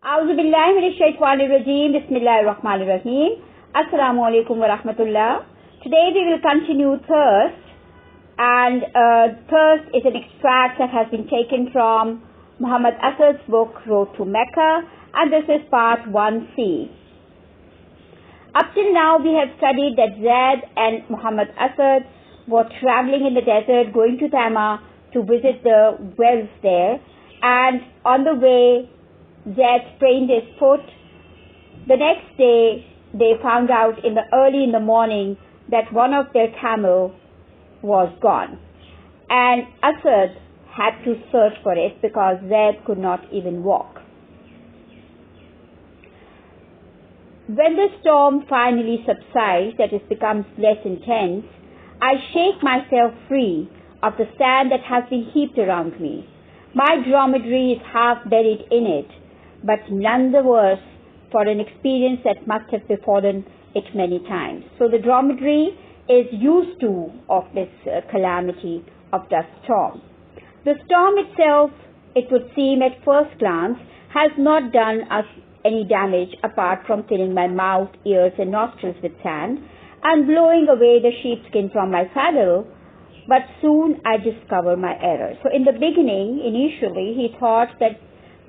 A'udhu billahi minash shaitanir rajim. Bismillahir rahmanir rahim. Assalamu alaikum wa rahmatullah. Today we will continue thirst, and thirst is an extract that has been taken from Mohammad Asad's book Road to Mecca, and this is part 1C. Up till now we have studied that Zaid and Mohammad Asad were traveling in the desert, going to Tama to visit the wells there, and on the way Zaid sprained his foot. The next day, they found out early in the morning that one of their camel was gone. And Asad had to search for it because Zaid could not even walk. When the storm finally subsides, that it becomes less intense, I shake myself free of the sand that has been heaped around me. My dromedary is half buried in it, but none the worse for an experience that must have befallen it many times. So the dromedary is used to of this calamity of dust storm. The storm itself, it would seem at first glance, has not done us any damage apart from filling my mouth, ears and nostrils with sand and blowing away the sheepskin from my saddle, but soon I discover my error. So in the beginning, initially, he thought that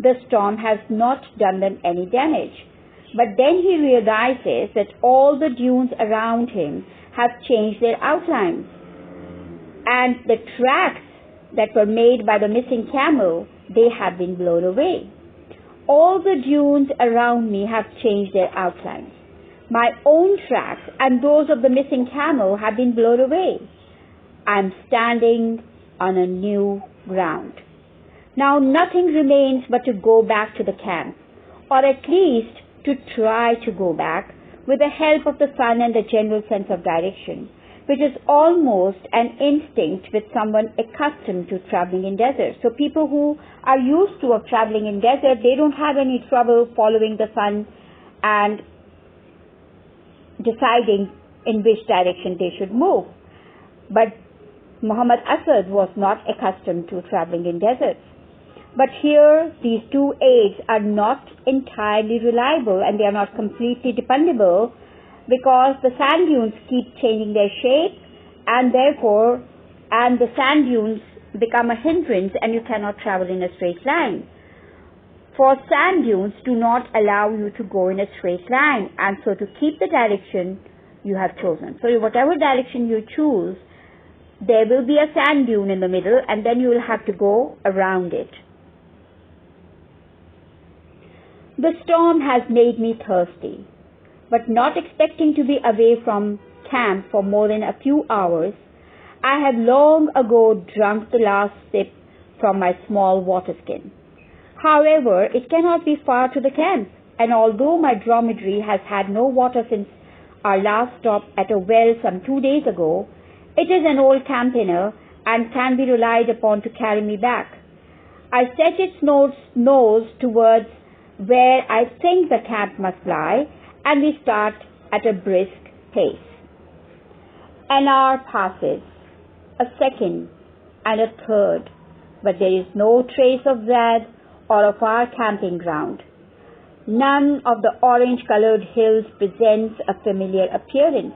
the storm has not done them any damage. But then he realizes that all the dunes around him have changed their outlines. And the tracks that were made by the missing camel, they have been blown away. All the dunes around me have changed their outlines. My own tracks and those of the missing camel have been blown away. I'm standing on a new ground. Now nothing remains but to go back to the camp, or at least to try to go back with the help of the sun and the general sense of direction, which is almost an instinct with someone accustomed to traveling in deserts. So people who are used to traveling in desert, they don't have any trouble following the sun and deciding in which direction they should move. But Mohammad Asad was not accustomed to traveling in deserts. But here, these two aids are not entirely reliable and they are not completely dependable because the sand dunes keep changing their shape and the sand dunes become a hindrance and you cannot travel in a straight line. For sand dunes do not allow you to go in a straight line, and so to keep the direction you have chosen. So whatever direction you choose, there will be a sand dune in the middle and then you will have to go around it. The storm has made me thirsty, but not expecting to be away from camp for more than a few hours, I had long ago drunk the last sip from my small water skin. However, it cannot be far to the camp, and although my dromedary has had no water since our last stop at a well some 2 days ago, it is an old campaigner and can be relied upon to carry me back. I set its nose towards where I think the camp must lie, and we start at a brisk pace. An hour passes, a second, and a third, but there is no trace of Zaid or of our camping ground. None of the orange-colored hills presents a familiar appearance.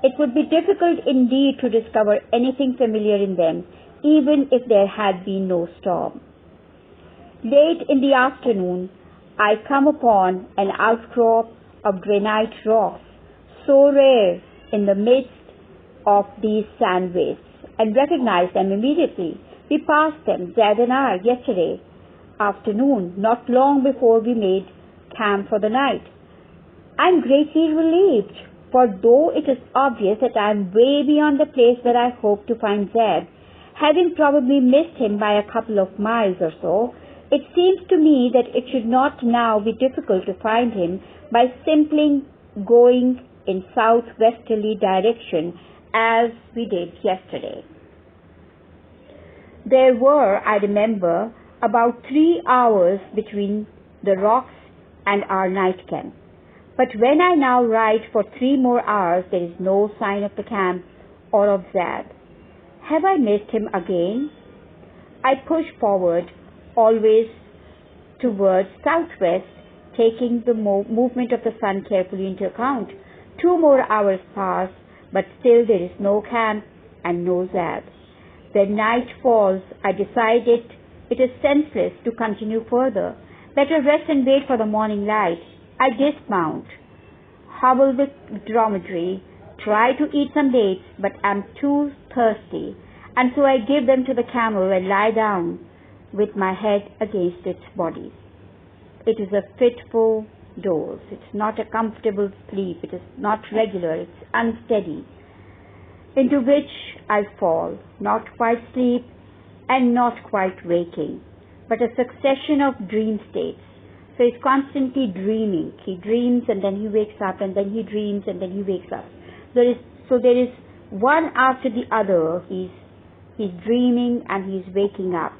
It would be difficult indeed to discover anything familiar in them, even if there had been no storm. Late in the afternoon, I come upon an outcrop of granite rocks, so rare in the midst of these sand wastes, and recognize them immediately. We passed them, Zaid and I, yesterday afternoon, not long before we made camp for the night. I'm greatly relieved, for though it is obvious that I am way beyond the place where I hope to find Zaid, having probably missed him by a couple of miles or so, it seems to me that it should not now be difficult to find him by simply going in southwesterly direction as we did yesterday. There were, I remember, about 3 hours between the rocks and our night camp. But when I now write for 3 more hours, there is no sign of the camp or of Zaid. Have I missed him again? I push forward, always towards southwest, taking the movement of the sun carefully into account. 2 more hours pass, but still there is no camp and no Zad. When night falls, I decided it is senseless to continue further. Better rest and wait for the morning light. I dismount, hobble the dromedary, try to eat some dates, but am too thirsty, and so I give them to the camel and lie down with my head against its body. It is a fitful doze. It's not a comfortable sleep. It is not regular. It's unsteady, into which I fall, not quite asleep and not quite waking, but a succession of dream states. So he's constantly dreaming. He dreams and then he wakes up, and then he dreams and then he wakes up. There is one after the other. He's dreaming and he's waking up.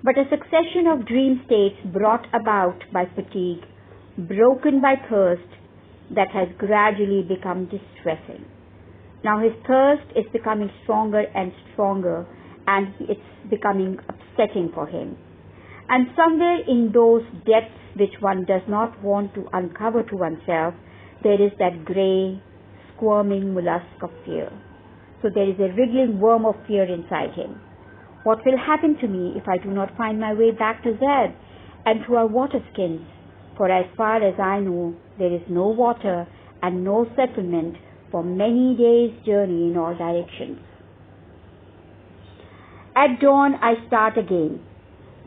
But a succession of dream states brought about by fatigue, broken by thirst, that has gradually become distressing. Now his thirst is becoming stronger and stronger, and it's becoming upsetting for him. And somewhere in those depths which one does not want to uncover to oneself, there is that grey, squirming mollusk of fear. So there is a wriggling worm of fear inside him. What will happen to me if I do not find my way back to Zed and to our water skins? For as far as I know, there is no water and no settlement for many days' journey in all directions. At dawn, I start again.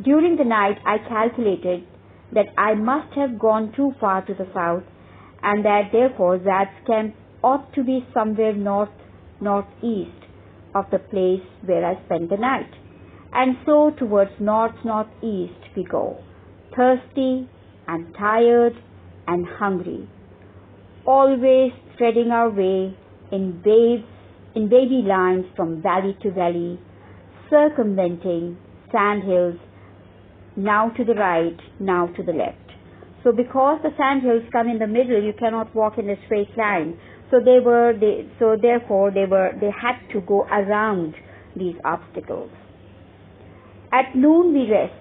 During the night, I calculated that I must have gone too far to the south, and that therefore Zad's camp ought to be somewhere northeast of the place where I spent the night. And so towards northeast we go, thirsty and tired and hungry, always threading our way in wavy lines from valley to valley, circumventing sand hills, now to the right, now to the left. So because the sand hills come in the middle, you cannot walk in a straight line. So therefore they had to go around these obstacles. At noon we rest.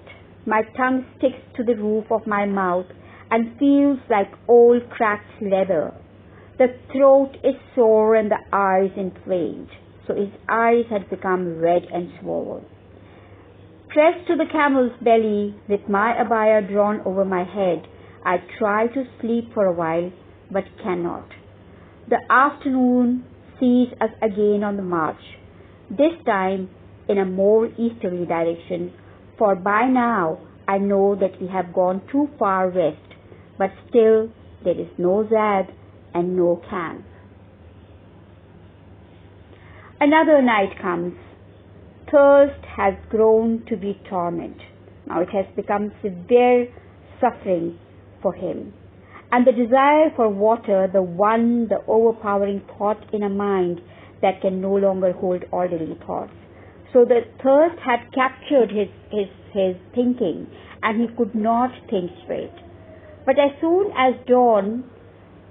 My tongue sticks to the roof of my mouth and feels like old cracked leather. The throat is sore and the eyes inflamed. So his eyes had become red and swollen. Pressed to the camel's belly with my abaya drawn over my head, I try to sleep for a while, but cannot. The afternoon sees us again on the march, this time in a more easterly direction, for by now I know that we have gone too far west, but still there is no Zad and no camp. Another night comes. Thirst has grown to be torment. Now it has become severe suffering for him. And the desire for water, the overpowering thought in a mind that can no longer hold orderly thoughts. So the thirst had captured his thinking, and he could not think straight. But as soon as dawn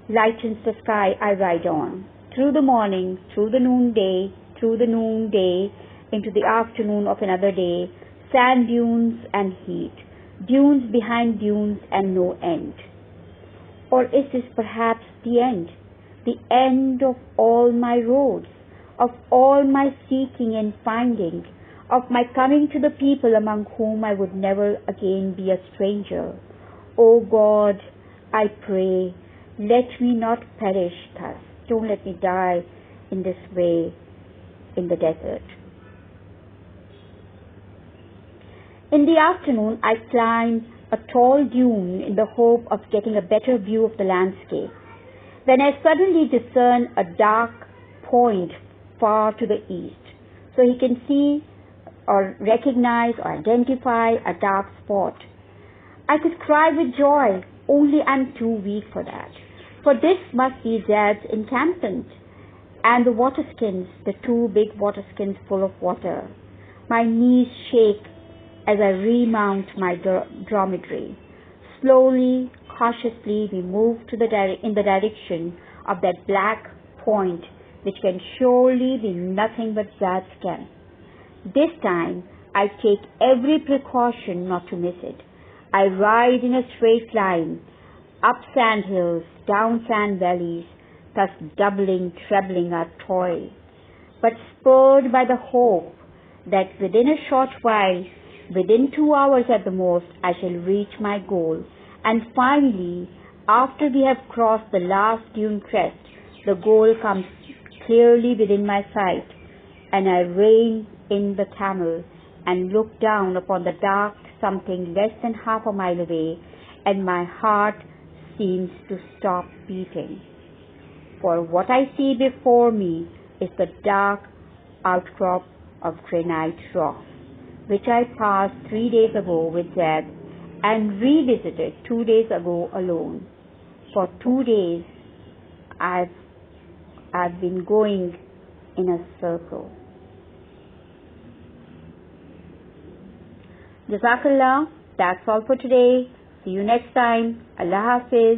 lightens the sky, I ride on. Through the morning, through the noonday, into the afternoon of another day, sand dunes and heat, dunes behind dunes and no end. Or is this perhaps the end of all my roads, of all my seeking and finding, of my coming to the people among whom I would never again be a stranger? O God, I pray, let me not perish thus. Don't let me die in this way in the desert. In the afternoon, I climb a tall dune in the hope of getting a better view of the landscape, when I suddenly discern a dark point far to the east. So he can see or recognize or identify a dark spot. I could cry with joy, only I'm too weak for that. For this must be Zad's encampment, and the water skins, the 2 big water skins full of water. My knees shake as I remount my dromedary. Slowly, cautiously, we move in the direction of that black point, which can surely be nothing but Zad's camp. This time, I take every precaution not to miss it. I ride in a straight line, up sand hills, down sand valleys, thus doubling, trebling our toil, but spurred by the hope that within a short while, within 2 hours at the most, I shall reach my goal. And finally, after we have crossed the last dune crest, the goal comes clearly within my sight, and I rein in the camel and look down upon the dark something less than half a mile away, and my heart seems to stop beating. For what I see before me is the dark outcrop of granite rock, which I passed 3 days ago with Zeb and revisited 2 days ago alone. For 2 days I've been going in a circle. Jazakallah. That's all for today. See you next time. Allah Hafiz.